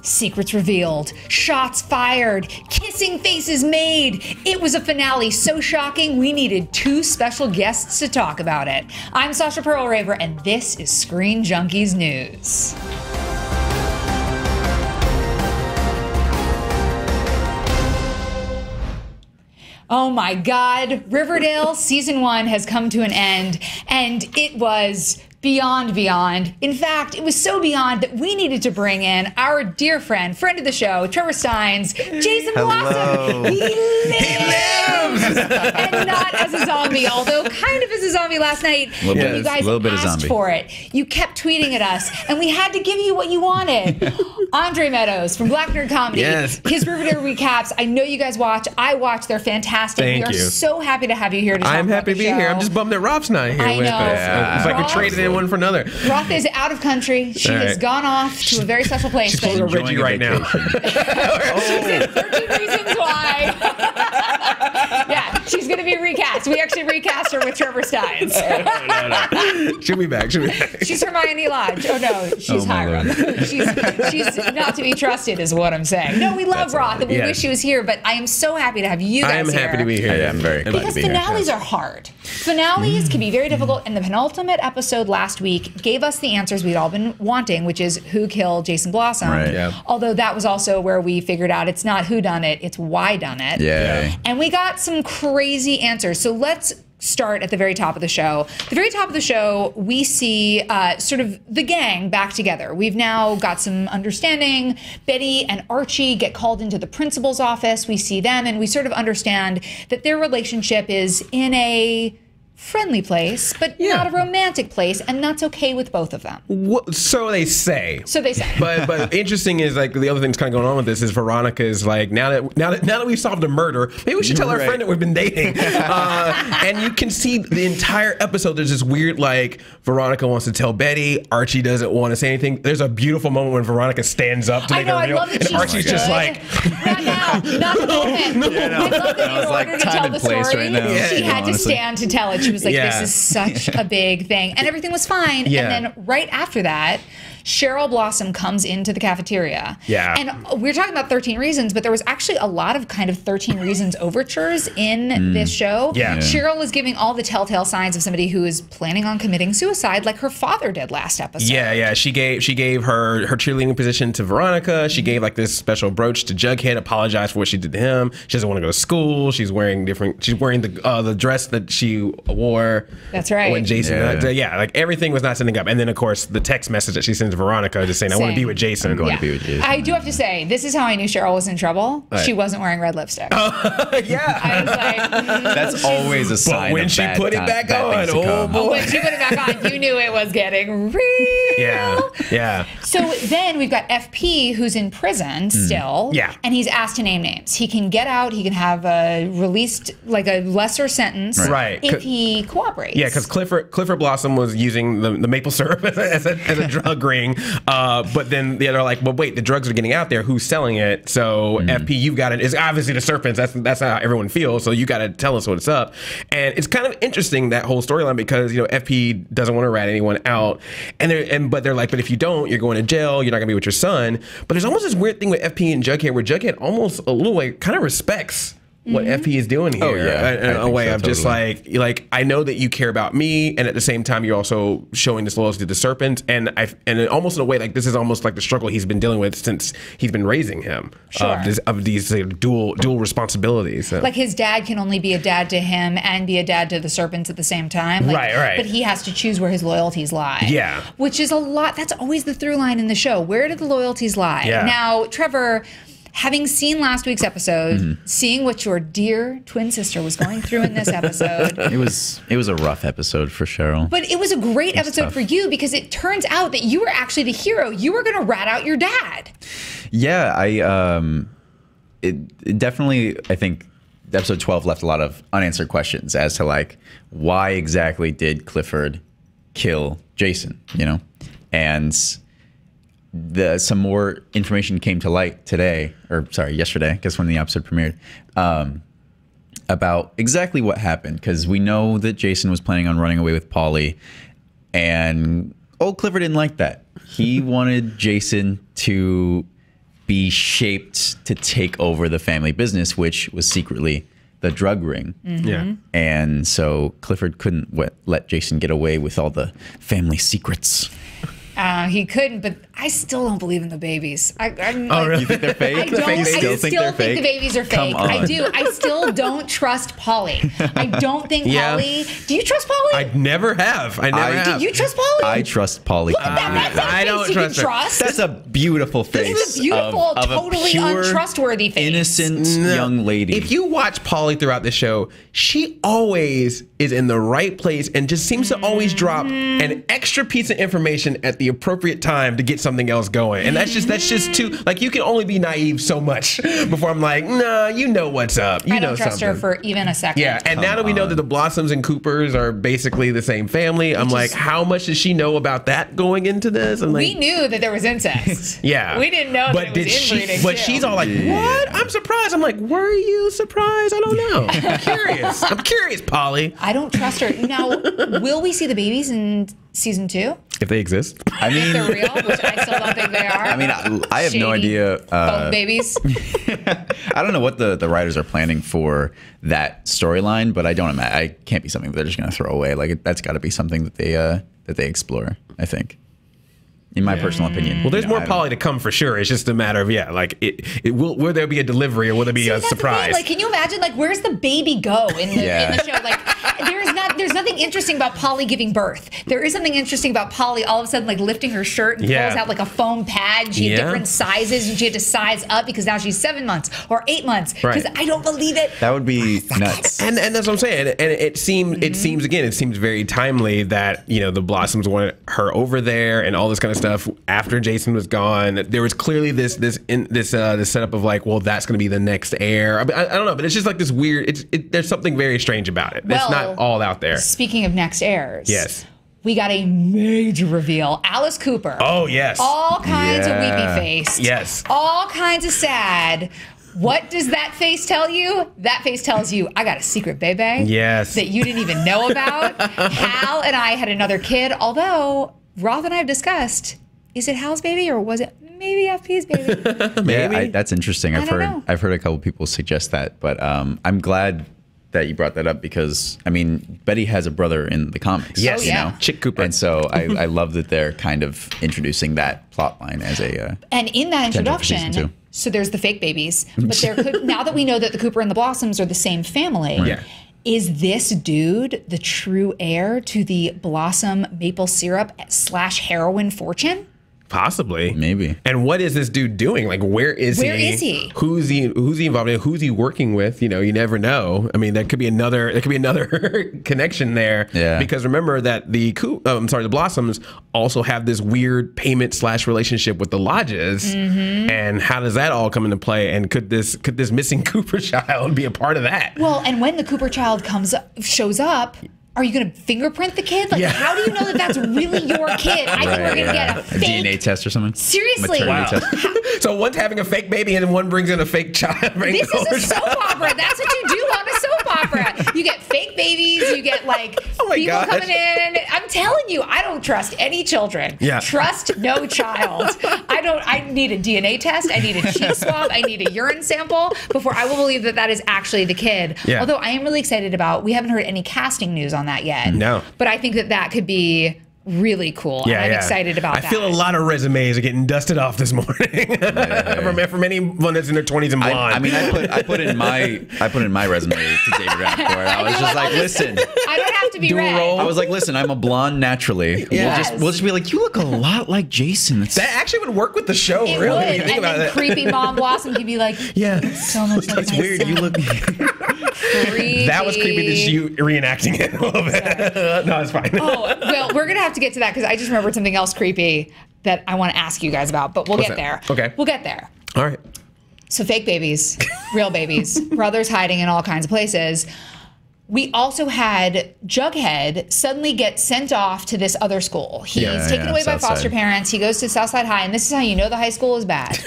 Secrets revealed, shots fired, kissing faces made. It was a finale so shocking we needed 2 special guests to talk about it. I'm Sasha Perl-Raver, and this is Screen Junkies News. Oh my God, Riverdale season 1 has come to an end, and it was beyond. In fact, it was so beyond that we needed to bring in our dear friend of the show, Trevor Stines, Jason Blossom. He lives! And not as a zombie, although kind of as a zombie last night. When you guys asked for it, you kept tweeting at us, and we had to give you what you wanted. Andre Meadows from Black Nerd Comedy. Yes. His Riverdale recaps. I know you guys watch. I watch. They're fantastic. Thank we are you. So happy to have you here to talk I'm about happy to be show. here. I'm just bummed that Rob's not here I with know. us. If I could trade it in one for another. Roth is out of country. She has gone off to a very special place. She's pulling a Reggie right now. She's in 13 Reasons Why. Yeah, she's going to be recast. We actually recast her with Trevor Stines. No. She'll be back. She's Hermione Lodge. Oh, no, she's Hiram. She's not to be trusted is what I'm saying. No, we love Roth, and we wish she was here, but I am so happy to have you guys here. I am happy to be here. I am very glad because to be here. finales are hard. Finales can be very difficult, and the penultimate episode last week gave us the answers we'd all been wanting, which is who killed Jason Blossom. Right. Yeah. Although that was also where we figured out it's not who done it, it's why done it. Yeah. And we got some crazy answers. So let's start at the very top of the show. The very top of the show, we see sort of the gang back together. We've now got some understanding. Betty and Archie get called into the principal's office. We see them, and we sort of understand that their relationship is in a friendly place, but not a romantic place, and that's okay with both of them. So they say. So they say. But interesting is like the other thing's kind of going on with this is Veronica is like now that we've solved a murder, maybe we should tell our friend that we've been dating. And you can see the entire episode. There's this weird like Veronica wants to tell Betty, Archie doesn't want to say anything. There's a beautiful moment when Veronica stands up to make a reveal, and Archie's just like, not now, not the moment. I love that in order to tell the story, she had to stand to tell it. She was like, this is such a big thing. And everything was fine. Yeah. And then right after that, Cheryl Blossom comes into the cafeteria. Yeah. And we were talking about 13 Reasons, but there was actually a lot of kind of 13 Reasons overtures in this show. Yeah. Cheryl was giving all the telltale signs of somebody who is planning on committing suicide like her father did last episode. Yeah. She gave her cheerleading position to Veronica. She gave like this special brooch to Jughead, apologized for what she did to him. She doesn't want to go to school. She's wearing the dress that she wore. That's right. When Jason like everything was not setting up. And then of course the text message that she sends to Veronica just saying, I want to be with Jason. I'm going to be with Jason. I do have to say, this is how I knew Cheryl was in trouble. Right. She wasn't wearing red lipstick. Yeah. I was like, That's always a sign. But when she put it back on, oh boy. when she put it back on, you knew it was getting real. Yeah. So then we've got FP who's in prison still. Yeah. And he's asked to name names. He can get out. He can have released like a lesser sentence. Right. If he cooperates. Yeah, because Clifford Blossom was using the maple syrup as a drug ring. But then they're like, well, wait, the drugs are getting out there. Who's selling it? So FP, you've got it. It's obviously the serpents. That's how everyone feels. So you got to tell us what's up. And it's kind of interesting, that whole storyline, because FP doesn't want to rat anyone out, but they're like, but if you don't, you're going to jail. You're not gonna be with your son. But there's almost this weird thing with FP and Jughead, where Jughead almost a little way kind of respects what FP is doing here. In a way of just like I know that you care about me, and at the same time you're also showing this loyalty to the serpent, and almost in a way like this is almost like the struggle he's been dealing with since he's been raising him. Of these dual responsibilities. So. Like his dad can only be a dad to him and be a dad to the serpents at the same time. Right. But he has to choose where his loyalties lie. Yeah. Which is a lot. That's always the through line in the show. Where do the loyalties lie? Yeah. Now, Trevor, having seen last week's episode, seeing what your dear twin sister was going through in this episode. It was a rough episode for Cheryl. But it was a great episode for you, because it turns out that you were actually the hero. You were going to rat out your dad. Yeah, it definitely, I think episode 12 left a lot of unanswered questions as to like, why exactly did Clifford kill Jason, And some more information came to light yesterday, I guess when the episode premiered, about exactly what happened. Because we know that Jason was planning on running away with Polly, and old Clifford didn't like that. He wanted Jason to be shaped to take over the family business, which was secretly the drug ring. Yeah. And so Clifford couldn't let Jason get away with all the family secrets. He couldn't, but I still don't believe in the babies. Really? You think they're fake? I don't. I still think they're fake? the babies are fake. Come on. I do. I still don't trust Polly. I don't think Polly. Do you trust Polly? I never have. I never have. Do you trust Polly? I trust Polly. Look at that. That's not a I face don't you trust can her. trust. That's a beautiful face. This is a beautiful, of totally a pure, untrustworthy face. innocent young lady. If you watch Polly throughout the show, she always is in the right place and just seems to always drop an extra piece of information at the appropriate time to get something else going. And that's just too, like, you can only be naive so much before I'm like, nah, you know what's up. You I know don't trust something. her for even a second. Yeah, and now that we know that the Blossoms and Coopers are basically the same family, I'm like, how much does she know about that going into this? I'm like, We knew that there was incest. yeah. We didn't know that it was inbreeding, But too. she's all like, what? I'm surprised. I'm like, were you surprised? I don't know. I'm curious. I'm curious, Polly. I don't trust her. Now, will we see the babies in season 2? If they exist. I If mean, they're real, which I still don't think they are. I mean, I have no Shady idea. phone babies. I don't know what the writers are planning for that storyline, but I don't imagine. I can't be something that they're just going to throw away. Like, that's got to be something that they explore, I think. In my personal opinion. Well, there's more Polly to come for sure. It's just a matter of, like, will there be a delivery or will there be a That's the thing. surprise? Like, can you imagine, like, where's the baby go in the show? Like, there's nothing interesting about Polly giving birth. There is something interesting about Polly all of a sudden, like, lifting her shirt and pulls out, like, a foam pad. She had different sizes, and she had to size up because now she's 7 months or 8 months. Because I don't believe it. That would be nuts. And that's what I'm saying. And it seems very timely that, the Blossoms wanted her over there and all this kind of stuff after Jason was gone. There was clearly this setup of like, well, that's going to be the next heir. I don't know, but it's just like this weird. There's something very strange about it. It's not all out there. Speaking of next heirs, Yes. we got a major reveal. Alice Cooper. Oh yes. All kinds of weepy faced. Yes. All kinds of sad. What does that face tell you? That face tells you, I got a secret baby. Yes. That you didn't even know about. Hal and I had another kid, although Roth and I have discussed, is it Hal's baby or was it maybe FP's baby? Maybe. Yeah, that's interesting. I don't know. I've heard a couple people suggest that, but I'm glad that you brought that up because I mean Betty has a brother in the comics. Yes, Oh, yeah. Chick Cooper. And so I love that they're kind of introducing that plot line as a And in that potential for season introduction, 2. so there's the fake babies, but there could, now that we know that the Cooper and the Blossoms are the same family, Yeah. is this dude the true heir to the Blossom maple syrup / heroin fortune? Possibly. Maybe. And what is this dude doing? Like, where is he? Where is he? Who's he involved in? Who's he working with? You never know. I mean, there could be another connection there. Yeah. Because remember that the Blossoms also have this weird payment / relationship with the lodges. Mm-hmm. And how does that all come into play? And could this missing Cooper child be a part of that? Well, and when the Cooper child shows up, are you going to fingerprint the kid? Like, Yeah. how do you know that that's really your kid? I think we're going to get a a fake DNA test or something. Seriously. Maternity test. So one's having a fake baby and one brings in a fake child. This is a soap opera. That's what you do on a soap opera. You get fake babies. You get like my people gosh. coming in. I'm telling you, I don't trust any children. Yeah. Trust no child. I need a DNA test. I need a cheek swab. I need a urine sample before I will believe that that is actually the kid. Yeah. Although I am really excited about, we haven't heard any casting news on that yet. No. But I think that could be really cool. Yeah, and I'm yeah. excited about I that. feel a lot of resumes are getting dusted off this morning from anyone that's in their 20s and blonde. I mean, I put in my resume to David Rappaport. I was You're just like, I'll listen. I don't have to be red. I was like, listen, I'm a blonde naturally. Yes. We'll just be like, you look a lot like Jason. that actually would work with the show, It really. would. When you think And about then it. creepy mom Blossom could be like, Yeah. so much like It's my weird. son. You look. Creepy. That was creepy. Just you reenacting it a little bit. No, it's fine. Oh, well, we're going to have to get to that because I just remembered something else creepy that I want to ask you guys about, but we'll What's get there. that? Okay. We'll get there. All right. So fake babies, real babies, brothers hiding in all kinds of places. We also had Jughead suddenly get sent off to this other school. He's taken away by foster Southside. parents. He goes to Southside High, and this is how you know the high school is bad.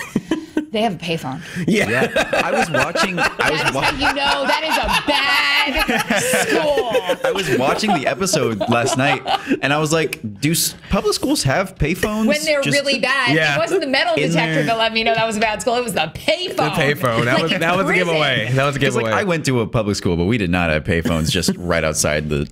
They have a payphone. Yeah, I was watching. That is how you know that is a bad school. I was watching the episode last night, and I was like, "Do public schools have payphones?" When they're really bad. Yeah. It wasn't the metal detector that let me know that was a bad school. It was the payphone. The payphone. That was a prison. giveaway. That was a giveaway. Like, I went to a public school, but we did not have payphones just right outside the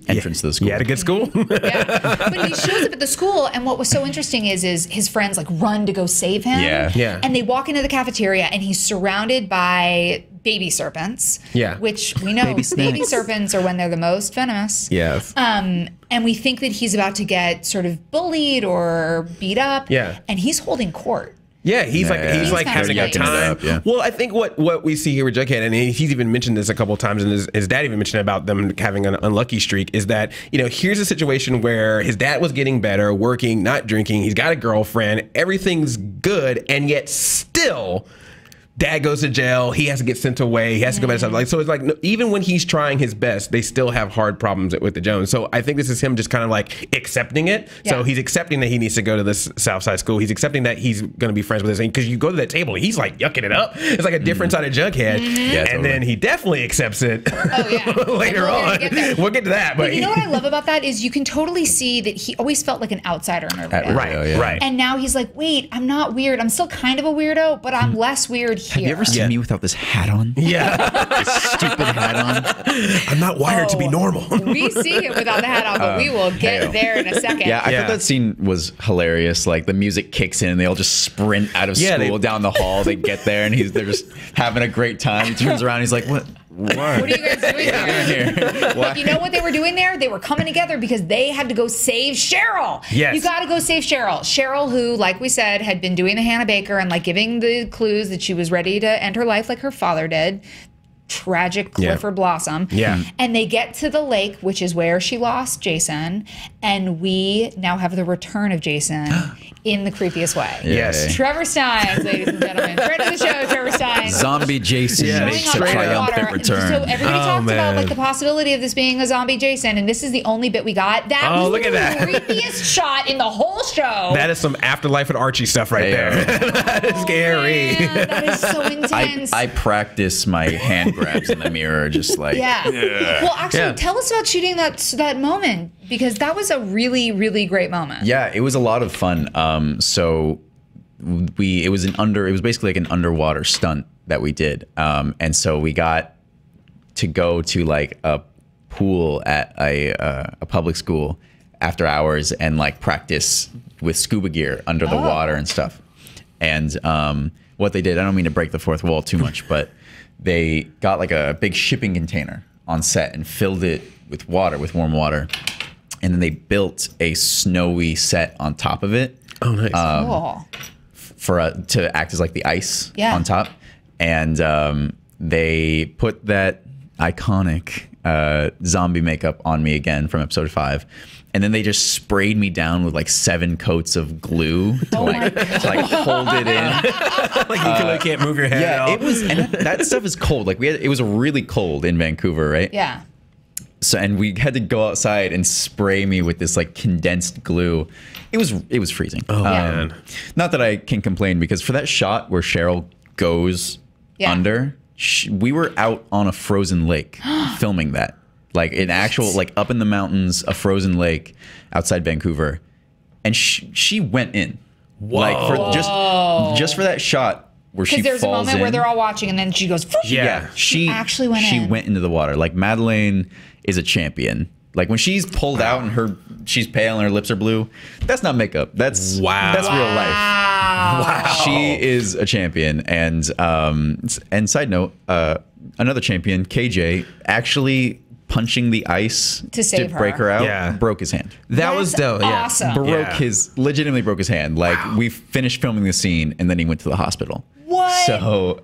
entrance to the school. You had a good school? Yeah. But he shows up at the school, and what was so interesting is his friends like run to go save him. Yeah. And they walk into the cafeteria, and he's surrounded by baby serpents. Yeah. Which we know baby serpents are when they're the most venomous. Yes. And we think that he's about to get sort of bullied or beat up. Yeah. And he's holding court. Yeah, he's like having a time. Yeah. Well, I think what we see here with Jughead, and he's even mentioned this a couple of times, and his dad even mentioned about them having an unlucky streak, is that, here's a situation where his dad was getting better, working, not drinking, he's got a girlfriend, everything's good, and yet still dad goes to jail, he has to get sent away, he has to go back to stuff. Like, so it's like, even when he's trying his best, they still have hard problems with the Jones. So I think this is him just kind of like accepting it. Yeah. So he's accepting that he needs to go to this Southside school. He's accepting that he's going to be friends with his, because you go to that table, he's like yucking it up. It's like a different side of Jughead. Yeah, and then he definitely accepts it later on. We'll get to that. But you know what I love about that is you can totally see that he always felt like an outsider in Riverdale. Right. And now he's like, wait, I'm not weird. I'm still kind of a weirdo, but I'm less weird here. Have you ever seen me without this hat on? Yeah. This stupid hat on. I'm not wired to be normal. We see him without the hat on, but we will get there in a second. Yeah, I thought that scene was hilarious. Like, the music kicks in and they all just sprint out of school down the hall. They get there and they're just having a great time. He turns around and he's like, what? What are you guys doing there? But you know what they were doing there? They were coming together because they had to go save Cheryl. Yes. You got to go save Cheryl. Cheryl, who, like we said, had been doing the Hannah Baker and like giving the clues that she was ready to end her life like her father did. Tragic Clifford Blossom. Yeah. And they get to the lake, which is where she lost Jason. And we now have the return of Jason in the creepiest way. Yes. Trevor Stines, ladies and gentlemen. Friend of the show, Trevor Stines. Zombie Jason makes a triumphant return. So everybody talked about like the possibility of this being a zombie Jason, and this is the only bit we got. That was look at that. the creepiest shot in the whole show. That is some Afterlife and Archie stuff right there. That is scary. Man, that is so intense. I practice my hand grabs in the mirror, just like Well, actually, tell us about shooting that moment, because that was a really, really great moment. Yeah, it was a lot of fun. So it was basically like an underwater stunt that we did, and so we got to go to like a pool at a public school after hours and like practice with scuba gear under the water and stuff. And what they did, I don't mean to break the fourth wall too much, but they got like a big shipping container on set and filled it with water, with warm water. And then they built a snowy set on top of it. Oh, nice. Cool. To act as like the ice on top. And they put that iconic zombie makeup on me again from episode 5. And then they just sprayed me down with like 7 coats of glue to like hold it in. Like you really can't move your head at all. It was, and that stuff is cold. Like it was really cold in Vancouver, right? Yeah. So, and we had to go outside and spray me with this like condensed glue. It was freezing. Oh man. Not that I can complain, because for that shot where Cheryl goes under, we were out on a frozen lake filming that. Like an actual, like up in the mountains, a frozen lake outside Vancouver. And she went in. Whoa. Like for just for that shot where she falls in. Because there's a moment where they're all watching and then she goes, yeah. She actually went in. She went into the water. Like, Madeleine is a champion. Like when she's pulled out and she's pale and her lips are blue, that's not makeup. That's real life. Wow. She is a champion. And side note, another champion, KJ, actually punching the ice to save break her out, Yeah. broke his hand. That was dope. Awesome. Legitimately broke his hand. Like we finished filming the scene and then he went to the hospital. What? So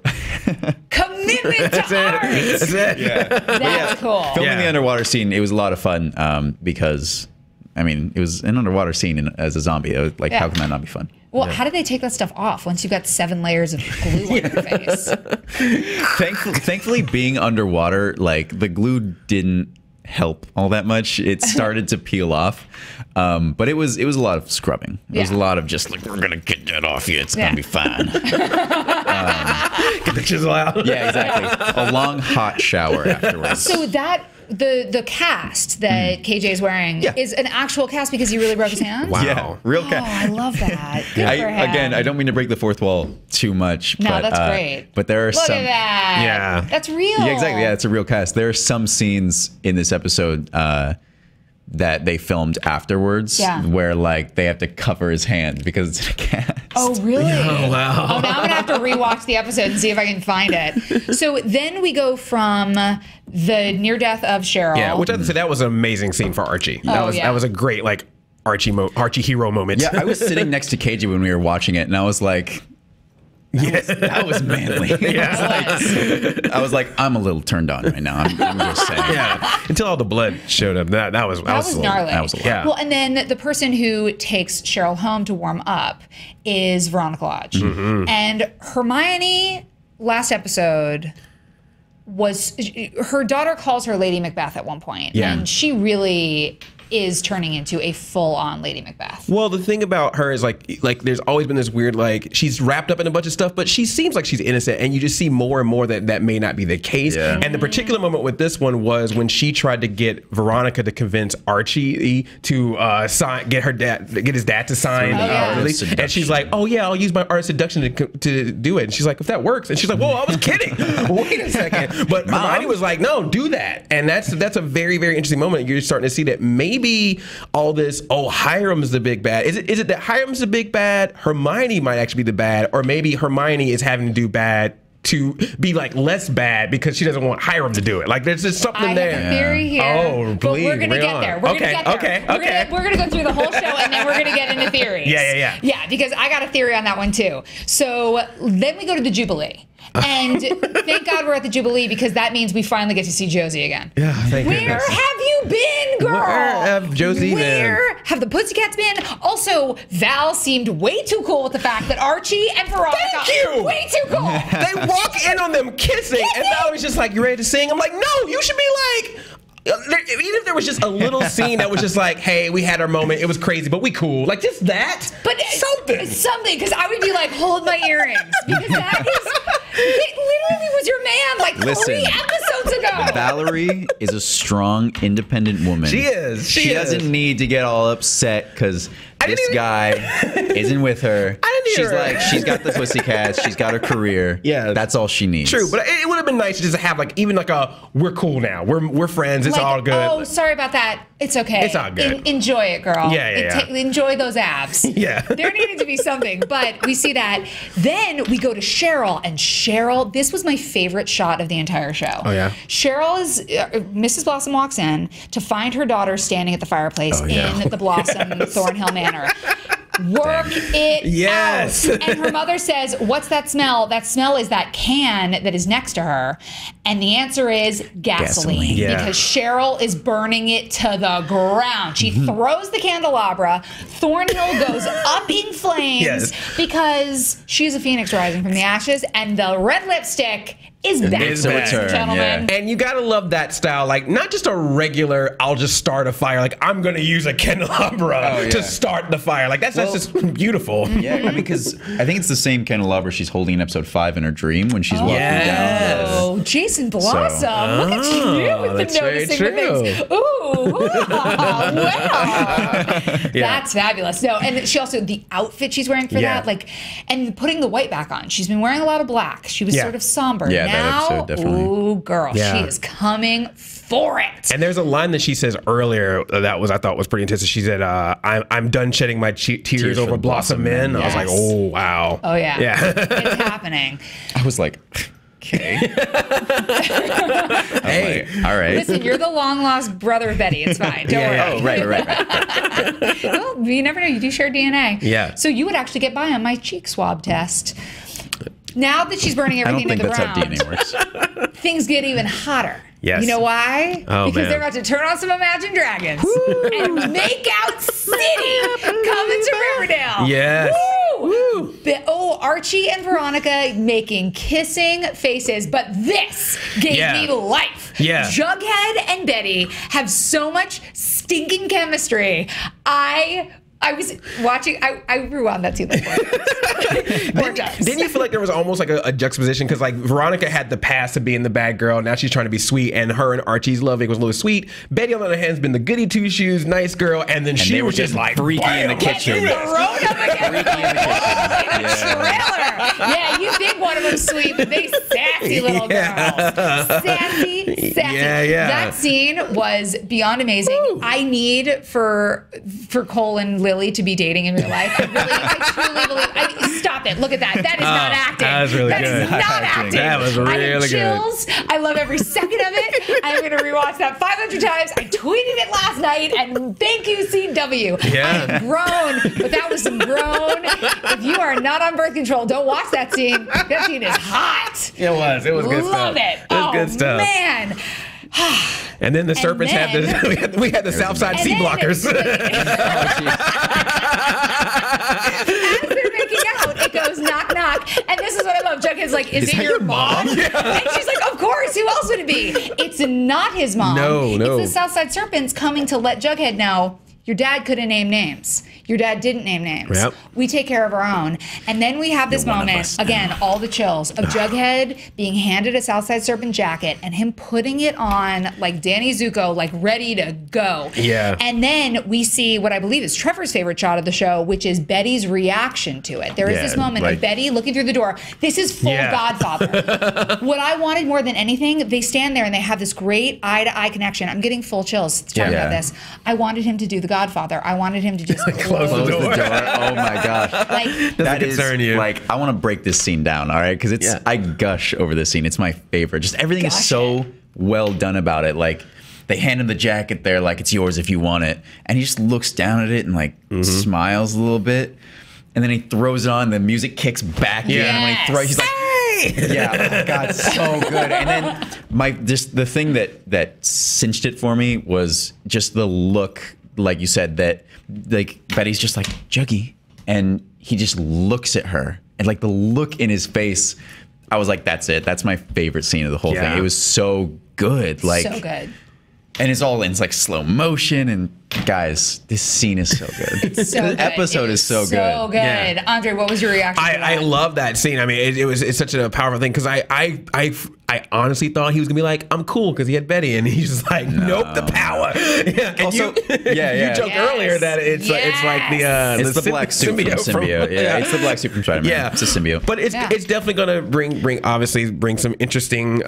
commitment to art. That's it. yeah. That's cool. Filming the underwater scene, it was a lot of fun because, I mean, it was an underwater scene as a zombie. Like, how can that not be fun? Well, how do they take that stuff off once you've got 7 layers of glue on your face? Thankfully, being underwater, like the glue didn't help all that much. It started to peel off, but it was a lot of scrubbing. It was a lot of just like, we're gonna get that off you. It's gonna be fine. Get the chisel out. Yeah, exactly. A long hot shower afterwards. So that the cast that KJ is wearing is an actual cast because he really broke his hand. Wow. Yeah, real Oh, cast. I love that. Good for him. Again, I don't mean to break the fourth wall too much. No, but, that's great. But there are Look some. at that. Yeah. That's real. Yeah, exactly. Yeah, it's a real cast. There are some scenes in this episode that they filmed afterwards where like they have to cover his hand because it's in a cast. Oh, really? Oh, wow. Oh, now I'm going to have to rewatch the episode and see if I can find it. So then we go from the near death of Cheryl. Yeah, which I have to say, that was an amazing scene for Archie. That was a great, like, Archie hero moment. Yeah, I was sitting next to KJ when we were watching it, and I was like, that was manly. I was like, I'm a little turned on right now. I'm just saying. Yeah, until all the blood showed up. That was gnarly. That was a lot. Yeah. Well, and then the person who takes Cheryl home to warm up is Veronica Lodge. Mm-hmm. And Hermione, last episode, her daughter calls her Lady Macbeth at one point. Yeah. And she really is turning into a full-on Lady Macbeth. Well, the thing about her is like there's always been this weird, like, she's wrapped up in a bunch of stuff, but she seems like she's innocent, and you just see more and more that may not be the case. Yeah. And the particular moment with this one was when she tried to get Veronica to convince Archie to get his dad to sign the release. And she's like, oh yeah, I'll use my art of seduction to do it. And she's like, if that works. And she's like, whoa, I was kidding. Wait a second. But Hermione was like, no, do that. And that's a very, very interesting moment. You're starting to see that maybe all this, Hiram's the big bad. Is it that Hiram's the big bad? Hermione might actually be the bad, or maybe Hermione is having to do bad to be like less bad because she doesn't want Hiram to do it. Like there's just something there. I have a theory here. Oh, but we're gonna get there. We're gonna get there. We're gonna go through the whole show and then we're gonna get into theories. Yeah. Yeah, because I got a theory on that one too. So then we go to the Jubilee. And thank God we're at the Jubilee because that means we finally get to see Josie again. Yeah, thank Where goodness. have you been, girl? Where have Josie been? Where have the Pussycats been? Also, Val seemed way too cool with the fact that Archie and Veronica. Thank you. Way too cool. They walk in on them kissing, and Val was just like, you ready to sing? I'm like, no, you should be like... Even if there was just a little scene that was just like, hey, we had our moment, it was crazy, but we cool. Like, just that. But something, because I would be like, hold my earrings. Because it literally was your man like 3 episodes ago. Valerie is a strong, independent woman. She is. She doesn't need to get all upset because this guy isn't with her. She's like, she's got the Pussycats, she's got her career. Yeah. That's all she needs. True, but it would have been nice to just have like even like we're cool now. We're friends. It's like, all good. Oh, sorry about that. It's okay. It's all good. Enjoy it, girl. Yeah. Enjoy those abs. Yeah. There needed to be something, but we see that. Then we go to Cheryl, and Cheryl, this was my favorite shot of the entire show. Oh, yeah? Cheryl Mrs. Blossom walks in to find her daughter standing at the fireplace in the Blossom Thornhill Manor. Work it out. And her mother says, what's that smell? That smell is that can that is next to her. And the answer is gasoline. Yeah. Because Cheryl is burning it to the ground. She throws the candelabra. Thornhill goes up in flames because she's a phoenix rising from the ashes. And the red lipstick is back, ladies and gentlemen. And you gotta love that style, like not just a regular, I'll just start a fire, like I'm gonna use a candelabra to start the fire. Like that's just beautiful. Yeah, I mean, because I think it's the same candelabra she's holding in episode 5 in her dream when she's walking down. Oh, Jason Blossom. Look at you with the noticing the things. Ooh, wow. That's fabulous. No, and she also, the outfit she's wearing for that, like, and putting the white back on. She's been wearing a lot of black. She was sort of somber. Yeah, that episode, definitely. Ooh, girl, she is coming for it. And there's a line that she says earlier that I thought was pretty intense. She said, I'm done shedding my tears over Blossom Men. Yes. I was like, oh, wow. Oh, yeah. Yeah. It's happening. I was like, okay. Hey. Like, all right. Listen, you're the long lost brother of Betty. It's fine. Don't worry. Oh, right. Well, you never know. You do share DNA. Yeah. So you would actually get by on my cheek swab test. Now that she's burning everything to the ground, I don't think that's how DNA works. things get even hotter. Yes. You know why? Oh, because man. they're about to turn on some Imagine Dragons and make out City coming to Riverdale. Yes. Woo! Archie and Veronica making kissing faces, but this gave me life. Yeah. Jughead and Betty have so much stinking chemistry. I was watching. I rewound that scene like 4 times. Didn't you feel like there was almost like a juxtaposition? Because like Veronica had the past of being the bad girl. Now she's trying to be sweet, and her and Archie's love was a little sweet. Betty, on the other hand, has been the goody two shoes, nice girl, and then she was just like freaky in the kitchen. Thrown up against the trailer. Yeah, you think one of them's sweet, but they sassy little girls. Sassy. Yeah. That scene was beyond amazing. Woo. I need for Cole and Lily to be dating in real life. I truly believe. Stop it! Look at that. That is not acting. That was really good. That is not acting. That was really I have good. chills. I love every second of it. I'm going to rewatch that 500 times. I tweeted it last night, and thank you, CW. Yeah. I am grown, but that was some grown. If you are not on birth control, don't watch that scene. That scene is hot. It was. It was good stuff. Love it. It was good stuff. Man. And then the serpents had the we had the Southside sea blockers. As they're making out, it goes knock knock, and this is what I love. Jughead's like, "Is it your mom?" And she's like, "Of course. Who else would it be?" It's not his mom. No. It's the Southside Serpents coming to let Jughead know your dad couldn't name names. Your dad didn't name names. Yep. We take care of our own. And then we have this moment, again, all the chills of Jughead being handed a Southside Serpent jacket and him putting it on like Danny Zuko, like ready to go. Yeah. And then we see what I believe is Trevor's favorite shot of the show, which is Betty's reaction to it. There is this moment of Betty looking through the door. This is full Godfather. What I wanted more than anything, they stand there and they have this great eye-to-eye connection. I'm getting full chills talking about this. I wanted him to do the Godfather. I wanted him to just close the door. Oh my gosh. Like, that concern you. Like, I want to break this scene down, all right? Because it's I gush over this scene. It's my favorite. Just everything is so well done about it. Like, they hand him the jacket there, like it's yours if you want it, and he just looks down at it and like smiles a little bit, and then he throws it on. The music kicks back in, and when he throws, he's like, yeah, oh God, so good. And then the thing that cinched it for me was just the look, like you said, that like Betty's just like, Juggy, and he just looks at her, and like the look in his face, I was like, that's it. That's my favorite scene of the whole thing. It was so good. Like, so good. And it's all in like slow motion, and guys, this scene is so good. It's so good. The episode is so good. So good. Yeah. Andre, what was your reaction to that? I love that scene. I mean, it's such a powerful thing because I honestly thought he was gonna be like, I'm cool because he had Betty, and he's just like, nope, the power. Yeah. Also, you joked earlier that it's like the black suit from Symbiote. It's the black suit from Spider-Man. Yeah, it's a symbiote. But it's definitely gonna bring some interesting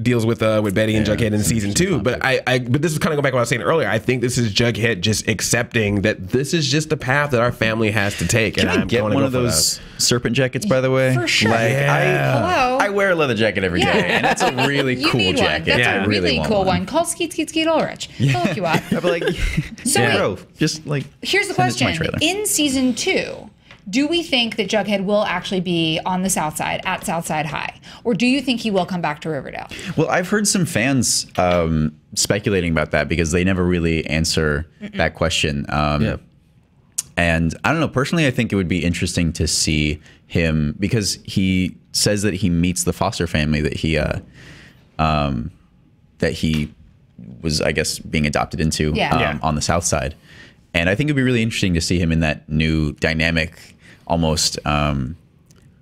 deals with Betty and Jughead in season 2. But but this is kind of go back to what I was saying earlier. I think this is Jughead just accepting that this is just the path that our family has to take. Can I get one of those serpent jackets, by the way? For sure. Like, Hello. I wear a leather jacket every day, and that's a really cool jacket. That's a really cool one. Call Skeet Ulrich. He'll hook you up. I'd be like, bro, just like, here's the question. In season 2, do we think that Jughead will actually be on the South Side, at Southside High? Or do you think he will come back to Riverdale? Well, I've heard some fans speculating about that because they never really answer that question. And I don't know, personally, I think it would be interesting to see him, because he says that he meets the foster family that he was, I guess, being adopted into on the South Side. And I think it'd be really interesting to see him in that new dynamic, almost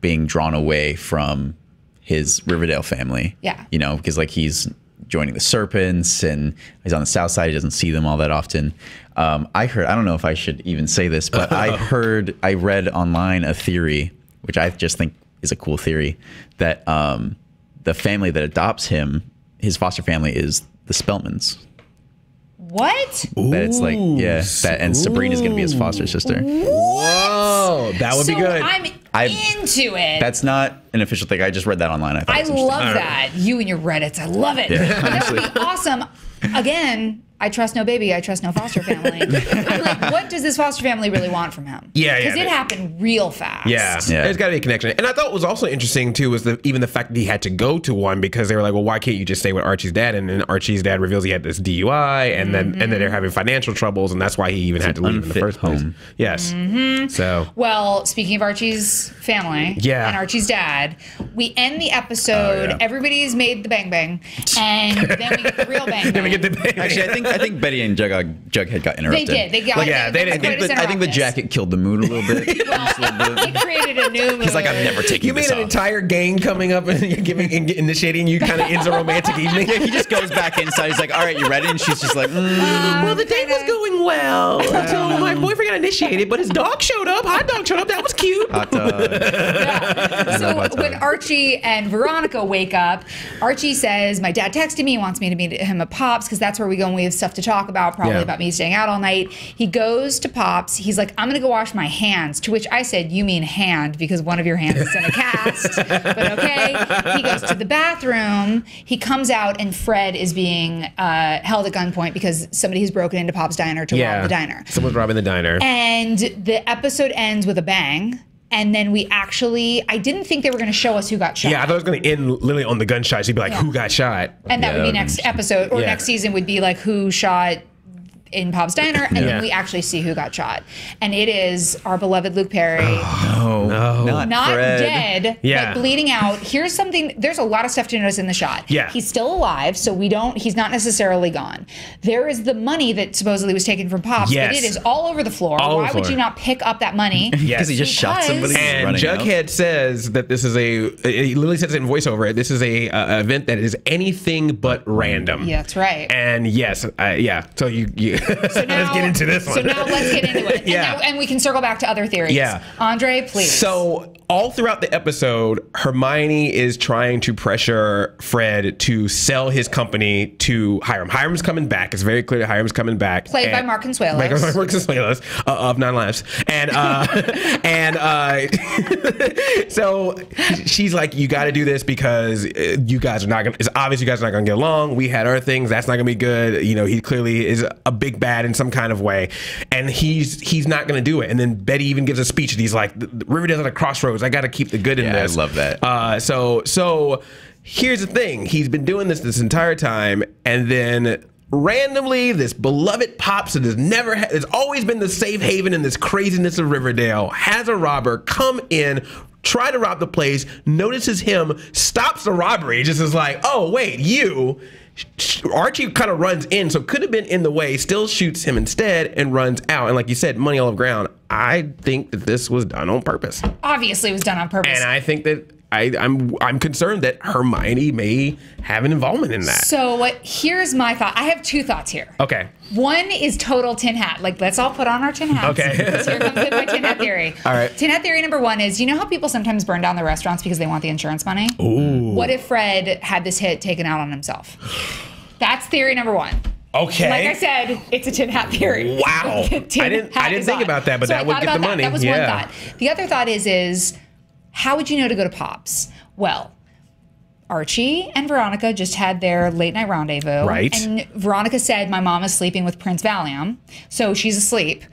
being drawn away from his Riverdale family. Yeah. You know, because like he's joining the Serpents and he's on the South Side. He doesn't see them all that often. I don't know if I should even say this, but I read online a theory, which I just think is a cool theory, that the family that adopts him, his foster family, is the Spellmans. What? That it's like, and Sabrina's going to be his foster sister. Whoa, that would be good. I'm into it. That's not an official thing. I just read that online. I love that. You and your Reddits. I love it. That would be awesome. Again, I trust no baby, I trust no foster family. I'm like, what does this foster family really want from him? Yeah, because it happened real fast. Yeah, there's got to be a connection. And I thought what was also interesting too was even the fact that he had to go to one, because they were like, well, why can't you just stay with Archie's dad? And then Archie's dad reveals he had this DUI, and then they're having financial troubles, and that's why he even had to leave in the first place. Yes. So, well, speaking of Archie's family and Archie's dad, we end the episode. Everybody's made the bang bang, and then we get the real bang bang. Then we get the bang. Actually, I think Betty and Jughead got interrupted. They did. They got. I think the jacket killed the mood a little bit. Well, it created a new mood. He's like, I'm never taking You this made an off. entire gang coming up and you're initiating you kind of ends a romantic evening. He just goes back inside. He's like, all right, you ready? And she's just like, well, the date was going well until my boyfriend got initiated, but his dog showed up. Hot dog showed up. That was cute. hot dog. So when Archie and Veronica wake up, Archie says, my dad texted me, he wants me to meet him at Pop's, because that's where we go and we have stuff to talk about, probably about me staying out all night. He goes to Pop's. He's like, I'm going to go wash my hands, to which I said, you mean hand, because one of your hands is in a cast. But okay. He goes to the bathroom. He comes out and Fred is being held at gunpoint because somebody has broken into Pop's diner to rob the diner. Someone's robbing the diner. And the episode ends with a bang. And then I didn't think they were going to show us who got shot. Yeah, I thought it was going to end literally on the gunshot. She'd be like, who got shot? And that would be next episode, or next season would be like, who shot in Pop's diner, and then we actually see who got shot. And it is our beloved Luke Perry. No, not Fred. Dead, but bleeding out. Here's something, there's a lot of stuff to notice in the shot. Yeah. He's still alive, so he's not necessarily gone. There is the money that supposedly was taken from Pop's, but it is all over the floor. Why would you not pick up that money? Because he just shot somebody. And Jughead says that this is he literally says it in voiceover, this is a event that is anything but random. Yeah, that's right. And yes, so you so now, let's get into this one. So now let's get into it. And we can circle back to other theories. Yeah. Andre, please. So all throughout the episode, Hermione is trying to pressure Fred to sell his company to Hiram. Hiram's coming back. It's very clear that Hiram's coming back. Played by Mark Consuelos. Mark Consuelos of 9 Lives. And so she's like, you got to do this because you guys are not going to, it's obvious you guys are not going to get along. We had our things. That's not going to be good. You know, he clearly is a big bad in some kind of way. And he's not going to do it. And then Betty even gives a speech and he's like, Riverdale's at a crossroads. I got to keep the good in this. I love that. So here's the thing. He's been doing this entire time. And then randomly, this beloved Pops that has always been the safe haven in this craziness of Riverdale, has a robber come in, try to rob the place, notices him, stops the robbery, just is like, oh, wait, you. Archie kind of runs in, so could have been in the way, still shoots him instead and runs out. And like you said, money all over ground. I think that this was done on purpose. Obviously it was done on purpose. And I think that I'm concerned that Hermione may have an involvement in that. So here's my thought. I have 2 thoughts here. Okay. One is total tin hat. Like, let's all put on our tin hats. Okay. So here comes my tin hat theory. All right. Tin hat theory number 1 is, you know how people sometimes burn down their restaurants because they want the insurance money? Ooh. What if Fred had this hit taken out on himself? That's theory number 1. Okay. Like I said, it's a tin hat theory. Wow. I didn't think about that, but that would get the money. That was one thought. The other thought is how would you know to go to Pop's? Well, Archie and Veronica just had their late night rendezvous. Right. And Veronica said, my mom is sleeping with Prince Valium, so she's asleep.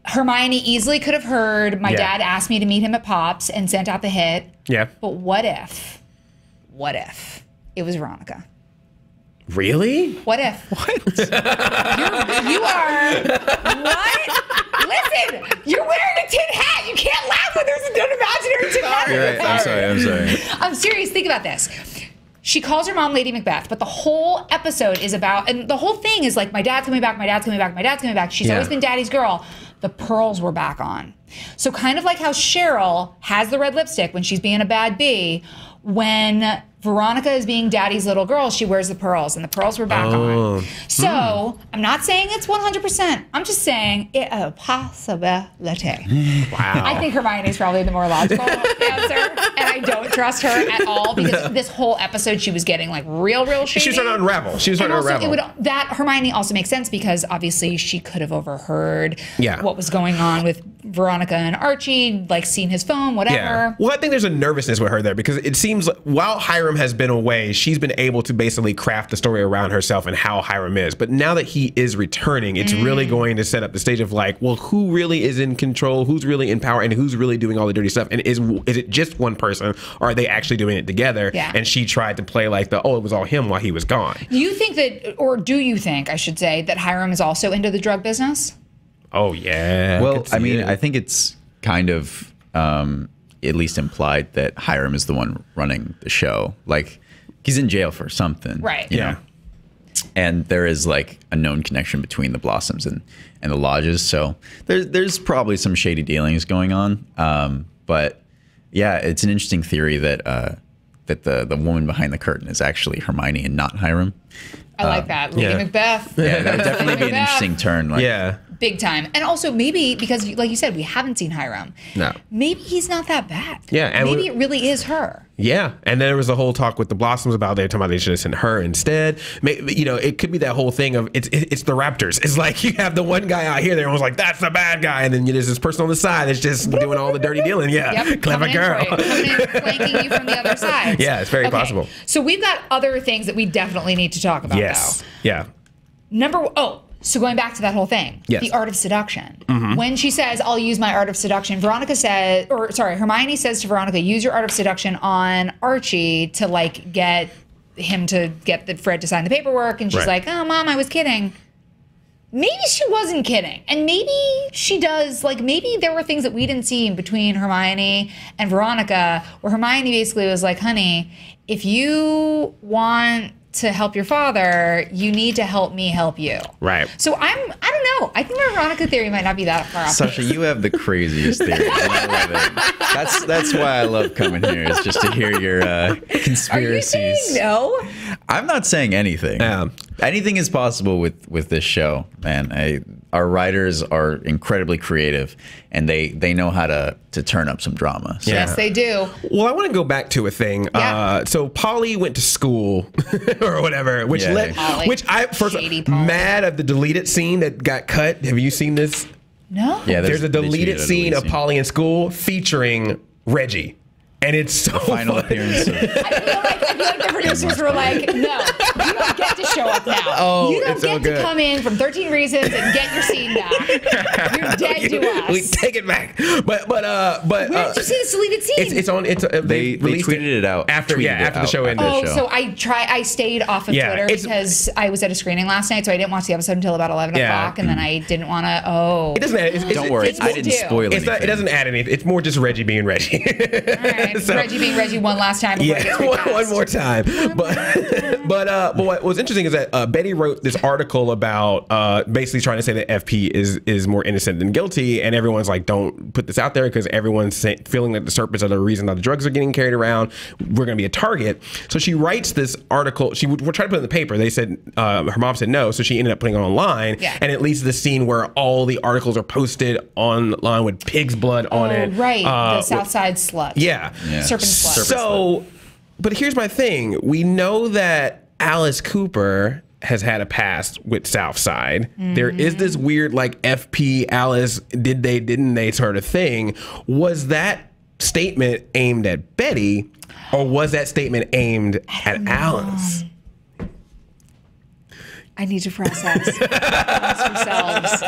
Hermione easily could have heard, my dad asked me to meet him at Pop's and sent out the hit. Yeah. But what if it was Veronica? Really? What if? What? You are, what? Listen, you're wearing a tin hat. You can't laugh when there's an imaginary tin hat. You're right. I'm sorry. I'm serious. Think about this. She calls her mom Lady Macbeth, but the whole episode is about, and the whole thing is like, my dad's coming back, my dad's coming back, my dad's coming back. She's always been daddy's girl. The pearls were back on. So kind of like how Cheryl has the red lipstick when she's being a bad bee, when Veronica is being daddy's little girl, she wears the pearls, and the pearls were back on. So I'm not saying it's 100%. I'm just saying it's a possibility. Wow. I think Hermione's probably the more logical answer, and I don't trust her at all because this whole episode she was getting like real shady. She was trying to unravel. She was trying to unravel. That Hermione also makes sense because obviously she could have overheard Yeah. what was going on with Veronica and Archie, like seen his phone, whatever. Yeah. Well, I think there's a nervousness with her there because it seems like while Hiram has been away, she's been able to basically craft the story around herself and how Hiram is. But now that he is returning, it's really going to set up the stage of like, well, who really is in control? Who's really in power? And who's really doing all the dirty stuff? And is it just one person or are they actually doing it together? Yeah. And she tried to play like it was all him while he was gone. Do you think that, or do you think, I should say, that Hiram is also into the drug business? Oh, yeah. Well, I mean, I think it's kind of at least implied that Hiram is the one running the show. Like, he's in jail for something. Right. You know? And there is like a known connection between the Blossoms and the lodges. So there's probably some shady dealings going on. But yeah, it's an interesting theory that the woman behind the curtain is actually Hermione and not Hiram. I like that. Lady Macbeth. Yeah, that would definitely be an interesting turn. Like, yeah. Big time. And also maybe because, like you said, we haven't seen Hiram. No. Maybe he's not that bad. Yeah, and maybe it really is her. Yeah, and then there was a whole talk with the Blossoms about they talking about they should have sent her instead. You know, it could be that whole thing of it's the Raptors. It's like you have the one guy out here, everyone's like that's the bad guy, and then there's this person on the side that's just doing all the dirty dealing. Yeah, Yep. clever girl, coming in, flanking you from the other side. Yeah, it's very possible. So we've got other things that we definitely need to talk about. Yes. Though. Yeah. So going back to that whole thing, yes. The art of seduction. When she says, "I'll use my art of seduction," Hermione says to Veronica, "Use your art of seduction on Archie to like get him to get Fred to sign the paperwork." And she's Right. like, "Oh, Mom, I was kidding." Maybe she wasn't kidding, and maybe she does. Like maybe there were things that we didn't see between Hermione and Veronica, where Hermione basically was like, "Honey, if you want to help your father, you need to help me help you." Right. So I don't know. I think my Veronica theory might not be that far off. Sasha, you have the craziest theories. And I love it. That's why I love coming here, is just to hear your conspiracies. Are you saying no? I'm not saying anything. Anything is possible with this show, man. Our writers are incredibly creative, and they know how to turn up some drama. So. Yes, they do. Well, I want to go back to a thing. Yeah. So Polly went to school or whatever, which I first mad at the deleted scene that got cut. Have you seen this? No. Yeah, There's a deleted scene of Polly in school featuring Reggie. And it's so final appearance. I feel like the producers were like, "No, you don't get to show up now. Oh, you don't it's get so to good. come in from 13 Reasons and get your scene back. You're dead to us." We take it back. But Where did you see this deleted scene? It's on. They released tweeted it out after the show ended. So I stayed off of Twitter because I was at a screening last night, so I didn't watch the episode until about 11 o'clock, and then I didn't want to. It doesn't. Don't worry, I didn't spoil anything. It doesn't add anything. It's more just Reggie being Reggie. All right. So, Reggie being Reggie one last time. One more time. But what was interesting is that Betty wrote this article about basically trying to say that FP is more innocent than guilty, and everyone's like, don't put this out there because everyone's feeling that the serpents are the reason that the drugs are getting carried around. We're going to be a target. So she writes this article. She would try to put it in the paper. They said her mom said no, so she ended up putting it online. Yeah. And it leads to the scene where all the articles are posted online with pig's blood on it. Right, the Southside slut. Yeah. Serpent slut. So, but here's my thing. We know that Alice Cooper has had a past with Southside. There is this weird like FP Alice, did they, didn't they sort of thing. Was that statement aimed at Betty, or was that statement aimed at Alice? I need to process. Yourselves.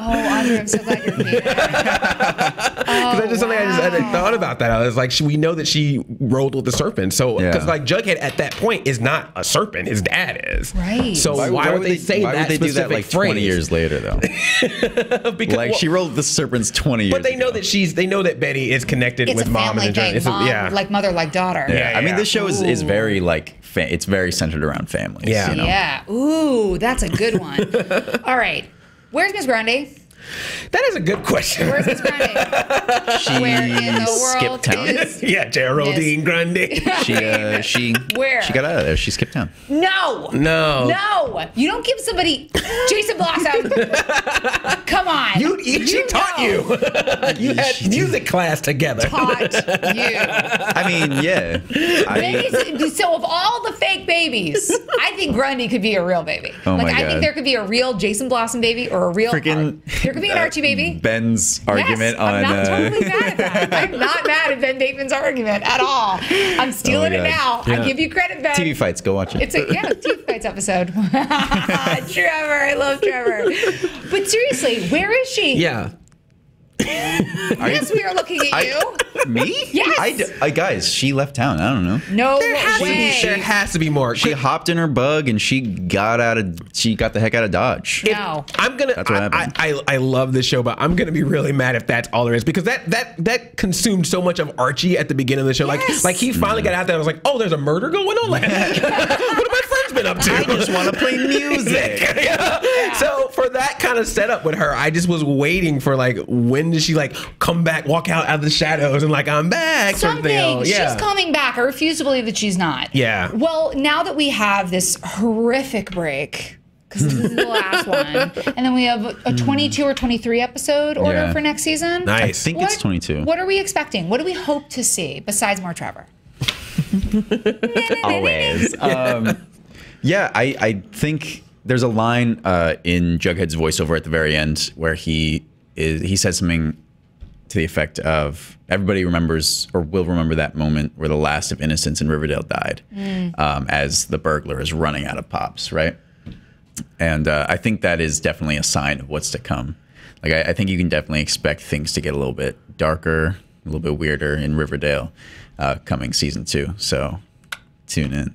Oh, Andre, I'm so glad you're here. Because that's just something I hadn't thought about that. I was like, we know that she rolled with the serpent. So, because like Jughead at that point is not a serpent, his dad is. Right. So why would they say that? Why would they do that like 20 years later though? Because like she rolled the serpents 20 years. But they know that they know that Betty is connected with mom and the journey. Like mother, like daughter. Yeah. I mean, this show is very like it's very centered around families. Yeah. You know? Yeah. Ooh, that's a good one. All right. Where's Miss Grundy? That is a good question. Where's Miss Grundy? Where in the world skipped town. is Yeah, Geraldine Grundy. She Where? She got out of there. She skipped town. No. No. You don't give somebody Jason Blossom. Come on. She taught you. You had music class together. Taught you. I mean, yeah. So of all the fake babies, I think Grundy could be a real baby. Oh my I God. think there could be a real Jason Blossom baby or a real Freaking there could be an Archie baby. Ben's argument on. I'm not totally mad at that. I'm not mad at Ben Bateman's argument at all. I'm stealing it now. Yeah. I give you credit, Ben. TV fights. Go watch it. It's a TV fights episode. Trevor, I love Trevor. But seriously, where is she? Yeah. Yes, we are looking at you. Me? Yes. Guys, she left town. I don't know. No There way. has to be more. She hopped in her bug and she got the heck out of Dodge. No. I'm gonna. That's what happened. I love this show, but I'm gonna be really mad if that's all there is, because that consumed so much of Archie at the beginning of the show. Yes. Like he finally got out there and was like, oh, there's a murder going on. Like, what have my friends been up to? I just want to play music. Yeah. So for that kind of setup with her, I just was waiting for like, when does she like come back, walk out of the shadows, and like, I'm back. Sort of Something. thing. Yeah. She's coming back. I refuse to believe that she's not. Yeah. Well, now that we have this horrific break, because this is the last one, and then we have a 22 or 23 episode order Yeah. for next season. I Nice. think it's 22. What are we expecting? What do we hope to see besides more Trevor? Always. Yeah, I think there's a line in Jughead's voiceover at the very end where he says something to the effect of, everybody remembers or will remember that moment where the last of innocence in Riverdale died, as the burglar is running out of pops, right? And I think that is definitely a sign of what's to come. Like, I think you can definitely expect things to get a little bit darker, a little bit weirder in Riverdale coming season 2. So tune in.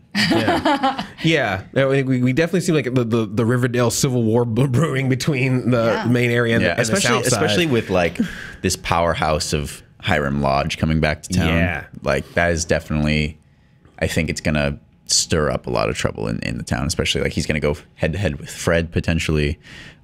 Yeah, we definitely seem like the Riverdale Civil War brewing between the main area and, and the south side. Especially with like this powerhouse of Hiram Lodge coming back to town. Yeah. Like that is definitely, I think it's gonna stir up a lot of trouble in the town, especially like he's gonna go head to head with Fred potentially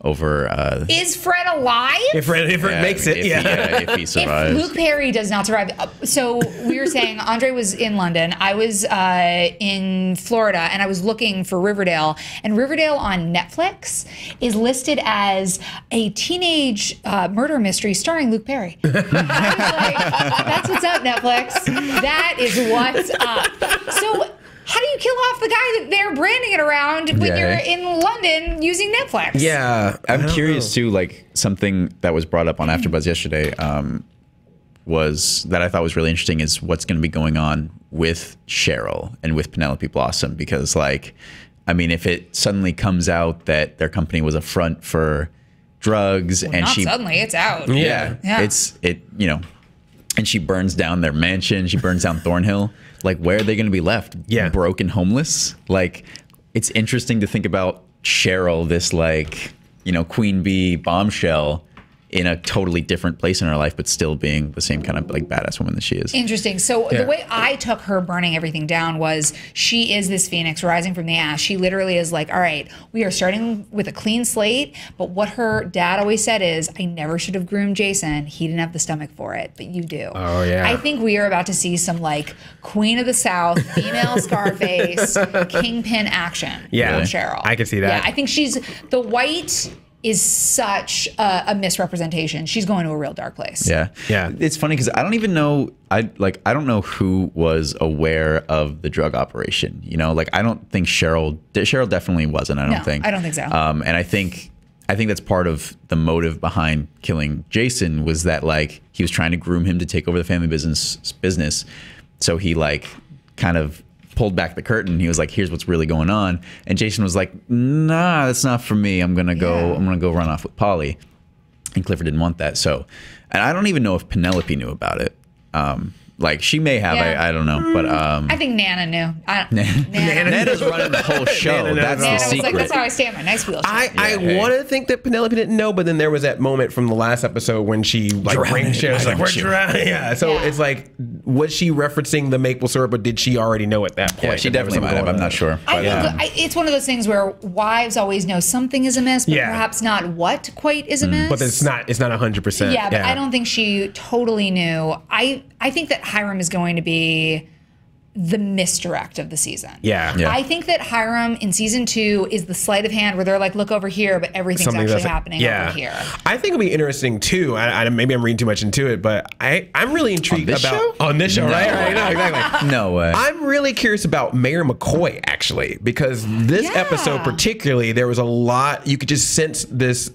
over Is Fred alive? If Fred makes it, if he survives. If Luke Perry does not survive. So we were saying Andre was in London. I was in Florida, and I was looking for Riverdale. And Riverdale on Netflix is listed as a teenage murder mystery starring Luke Perry. I was like, that's what's up, Netflix. That is what's up. So how do you kill off the guy that they're branding it around when you're in London using Netflix? Yeah, I'm curious too, like something that was brought up on AfterBuzz yesterday was that I thought was really interesting is what's going to be going on with Cheryl and with Penelope Blossom, because like, I mean, if it suddenly comes out that their company was a front for drugs and Not suddenly, it's out. Yeah. you know, and she burns down their mansion, she burns down Thornhill, like where are they going to be left? Yeah. Broke and homeless? Like, it's interesting to think about Cheryl, this like, you know, queen bee bombshell in a totally different place in her life, but still being the same kind of like badass woman that she is. Interesting. So the way I took her burning everything down was she is this phoenix rising from the ash. She literally is like, all right, we are starting with a clean slate. But what her dad always said is, I never should have groomed Jason. He didn't have the stomach for it, but you do. Oh, yeah. I think we are about to see some like Queen of the South, female Scarface, kingpin action. Yeah. From Cheryl. I can see that. Yeah, I think she's the white is such a misrepresentation. She's going to a real dark place. Yeah. Yeah. It's funny because I don't even know, I don't know who was aware of the drug operation. You know, like I don't think Cheryl definitely wasn't, I don't think. I don't think so. And I think that's part of the motive behind killing Jason was that like he was trying to groom him to take over the family business. So he like kind of pulled back the curtain. He was like, here's what's really going on. And Jason was like, nah, that's not for me. I'm going to go run off with Polly. And Clifford didn't want that. So, and I don't even know if Penelope knew about it. Like she may have, Yeah. I don't know, but I think Nana knew. Nana's running the whole show. Nana That's knows the Nana was secret. like, that's how I stay on my nice wheelchair. I hey. want to think that Penelope didn't know, but then there was that moment from the last episode when she like Drowning. ring shares, like, we're Drowning. drowning. Yeah. So Yeah. it's like, was she referencing the maple syrup, or did she already know at that point? Yeah, she that there was definitely might something have. I'm going not on? sure. I But, think it's one of those things where wives always know something is amiss, but Yeah. perhaps not what quite is amiss. But it's not 100%. Yeah, but I don't think she totally knew. I think that Hiram is going to be the misdirect of the season. Yeah. Yeah. I think that Hiram in season 2 is the sleight of hand where they're like, look over here, but everything's Something actually that's- happening over here. I think it'll be interesting too. Maybe I'm reading too much into it, but I'm really intrigued this about show? on this show. No. Right? No, exactly. no way. I'm really curious about Mayor McCoy actually, because this Yeah. episode particularly, there was a lot. You could just sense this.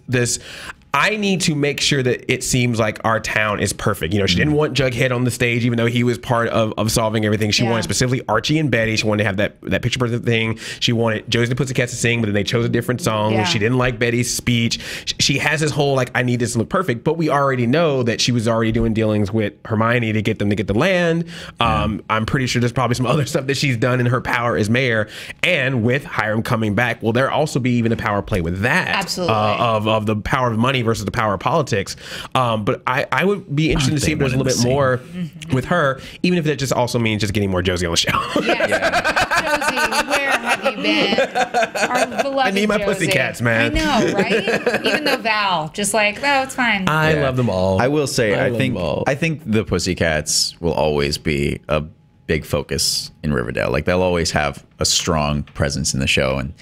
I need to make sure that it seems like our town is perfect. You know, she didn't want Jughead on the stage, even though he was part of solving everything. She Yeah. wanted specifically Archie and Betty. She wanted to have that picture perfect thing. She wanted Josie and the Pussycats to sing, but then they chose a different song. Yeah. She didn't like Betty's speech. She has this whole like, I need this to look perfect, but we already know that she was already doing dealings with Hermione to get them to get the land. I'm pretty sure there's probably some other stuff that she's done in her power as mayor. And with Hiram coming back, will there also be even a power play with that? Absolutely. Of the power of money versus the power of politics. But I would be interested to see if there's a little bit more with her, even if that just also means just getting more Josie on the show. Yes. Josie, where have you been? Our beloved I need my Josie. Pussycats, man. I know, right? Even though Val, just like, oh, it's fine. I Yeah. love them all. I will say, I I love think them all. I think the Pussycats will always be a big focus in Riverdale. Like they'll always have a strong presence in the show, and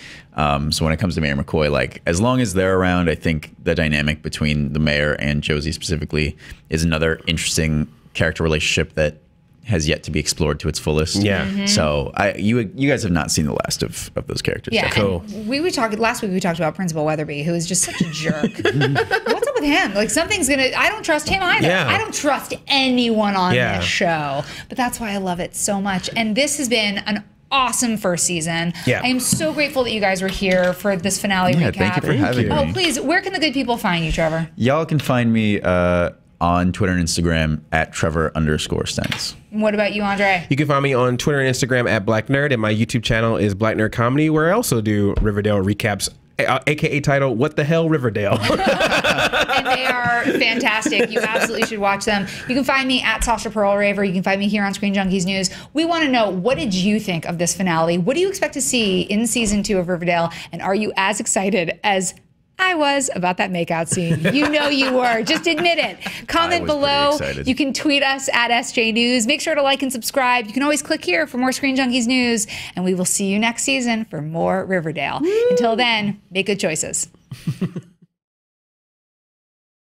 so when it comes to Mayor McCoy, like as long as they're around, I think the dynamic between the mayor and Josie specifically is another interesting character relationship that has yet to be explored to its fullest. Yeah. So you guys have not seen the last of those characters. Yeah, yet. Cool. and we talked last week. We talked about Principal Weatherby, who is just such a jerk. What's up with him? Like something's gonna. I don't trust him either. Yeah. I don't trust anyone on Yeah. this show. But that's why I love it so much. And this has been an awesome first season. Yeah. I am so grateful that you guys were here for this finale Yeah, recap. thank you for having Oh, me. please, where can the good people find you, Trevor? Y'all can find me on Twitter and Instagram at Trevor_Stines. And what about you, Andre? You can find me on Twitter and Instagram at Black Nerd, and my YouTube channel is Black Nerd Comedy, where I also do Riverdale recaps, aka title "What the Hell, Riverdale." And they are fantastic. You absolutely should watch them. You can find me at Sasha Pearl Raver. You can find me here on Screen Junkies News. We want to know, what did you think of this finale? What do you expect to see in season 2 of Riverdale? And are you as excited as I was about that makeout scene? You know you were. Just admit it. Comment was pretty below. excited. You can tweet us at SJ News. Make sure to like and subscribe. You can always click here for more Screen Junkies News. And we will see you next season for more Riverdale. Until then, make good choices.